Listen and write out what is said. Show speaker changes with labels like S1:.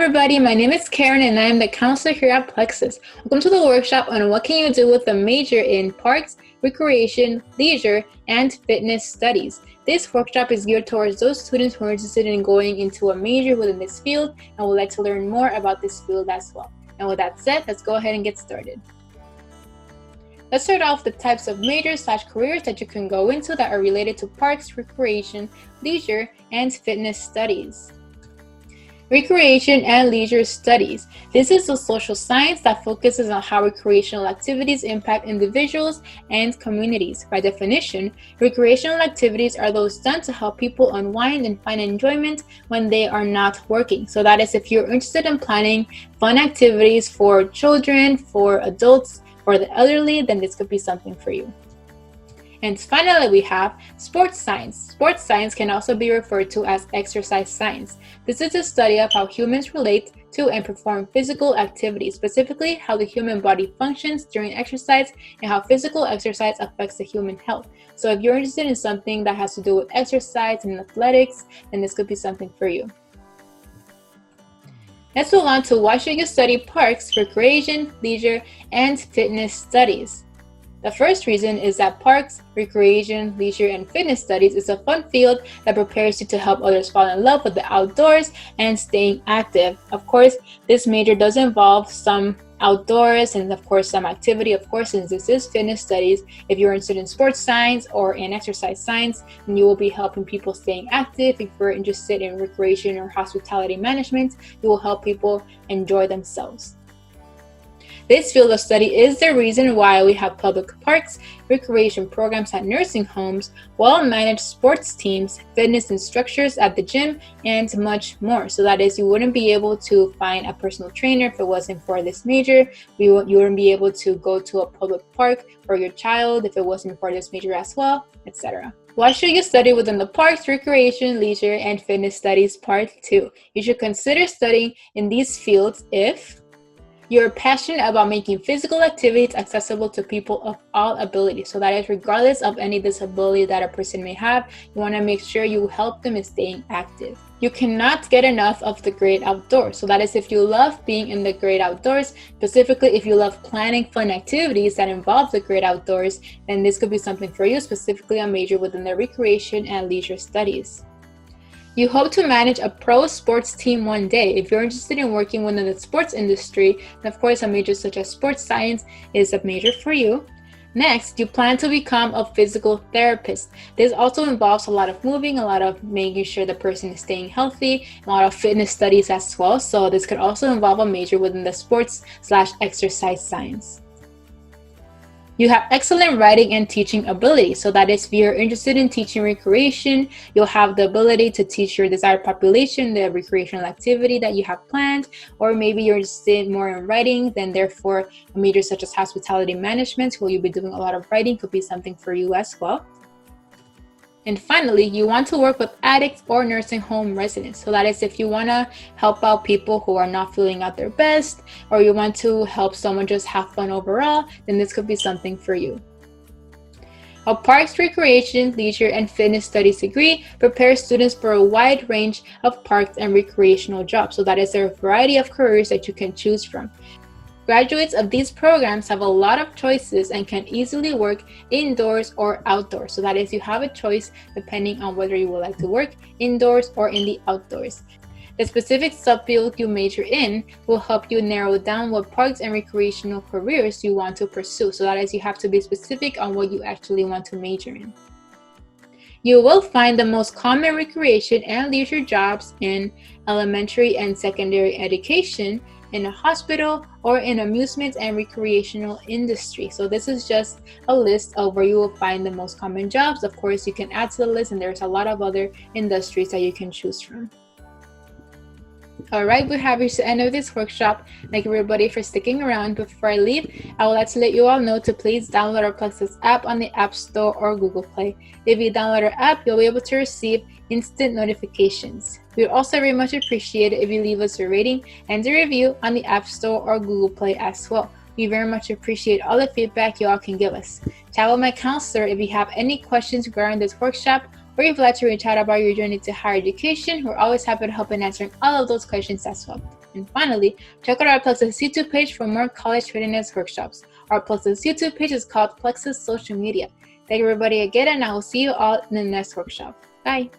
S1: everybody, my name is Karen and I am the counselor here at Plexus. Welcome to the workshop on what can you do with a major in Parks, Recreation, Leisure, and Fitness Studies. This workshop is geared towards those students who are interested in going into a major within this field and would like to learn more about this field as well. And with that said, let's go ahead and get started. Let's start off with the types of majors/careers that you can go into that are related to Parks, Recreation, Leisure, and Fitness Studies. Recreation and Leisure Studies. This is a social science that focuses on how recreational activities impact individuals and communities. By definition, recreational activities are those done to help people unwind and find enjoyment when they are not working. So that is if you're interested in planning fun activities for children, for adults, for the elderly, then this could be something for you. And finally, we have sports science. Sports science can also be referred to as exercise science. This is a study of how humans relate to and perform physical activities, specifically how the human body functions during exercise and how physical exercise affects the human health. So if you're interested in something that has to do with exercise and athletics, then this could be something for you. Let's move on to why should you study Parks, Recreation, Leisure, and Fitness Studies. The first reason is that Parks, Recreation, Leisure, and Fitness Studies is a fun field that prepares you to help others fall in love with the outdoors and staying active. Of course, this major does involve some outdoors and of course some activity. Of course, since this is fitness studies, if you're interested in sports science or in exercise science, then you will be helping people staying active. If you're interested in recreation or hospitality management, you will help people enjoy themselves. This field of study is the reason why we have public parks, recreation programs at nursing homes, well-managed sports teams, fitness instructors at the gym, and much more. So that is, you wouldn't be able to find a personal trainer if it wasn't for this major. You wouldn't be able to go to a public park for your child if it wasn't for this major as well, etc. Why should you study within the Parks, Recreation, Leisure, and Fitness Studies Part 2? You should consider studying in these fields if you're passionate about making physical activities accessible to people of all abilities. So that is regardless of any disability that a person may have, you want to make sure you help them in staying active. You cannot get enough of the great outdoors. So that is if you love being in the great outdoors, specifically if you love planning fun activities that involve the great outdoors, then this could be something for you, specifically a major within the Recreation and Leisure Studies. You hope to manage a pro sports team one day. If you're interested in working within the sports industry, then of course a major such as sports science is a major for you. Next, you plan to become a physical therapist. This also involves a lot of moving, a lot of making sure the person is staying healthy, a lot of fitness studies as well. So this could also involve a major within the sports/exercise science. You have excellent writing and teaching ability. So that is, if you're interested in teaching recreation, you'll have the ability to teach your desired population the recreational activity that you have planned, or maybe you're interested more in writing, then therefore a major such as hospitality management, where you'll be doing a lot of writing, could be something for you as well. And finally, you want to work with addicts or nursing home residents. So that is if you want to help out people who are not feeling at their best, or you want to help someone just have fun overall, then this could be something for you. A Parks, Recreation, Leisure, and Fitness Studies degree prepares students for a wide range of parks and recreational jobs. So that is a variety of careers that you can choose from. Graduates of these programs have a lot of choices and can easily work indoors or outdoors. So that is, you have a choice depending on whether you would like to work indoors or in the outdoors. The specific subfield you major in will help you narrow down what parks and recreational careers you want to pursue. So that is, you have to be specific on what you actually want to major in. You will find the most common recreation and leisure jobs in elementary and secondary education, in a hospital, or in amusement and recreational industry. So this is just a list of where you will find the most common jobs. Of course, you can add to the list and there's a lot of other industries that you can choose from. Alright, we have reached the end of this workshop. Thank you everybody for sticking around. Before I leave, I would like to let you all know to please download our Plexus app on the App Store or Google Play. If you download our app, you'll be able to receive instant notifications. We would also very much appreciate it if you leave us a rating and a review on the App Store or Google Play as well. We very much appreciate all the feedback you all can give us. Chat with my counselor if you have any questions regarding this workshop, or if you'd like to reach out about your journey to higher education. We're always happy to help in answering all of those questions as well. And finally, check out our Plexus YouTube page for more college readiness workshops. Our Plexus YouTube page is called Plexus Social Media. Thank you everybody again, and I will see you all in the next workshop. Bye.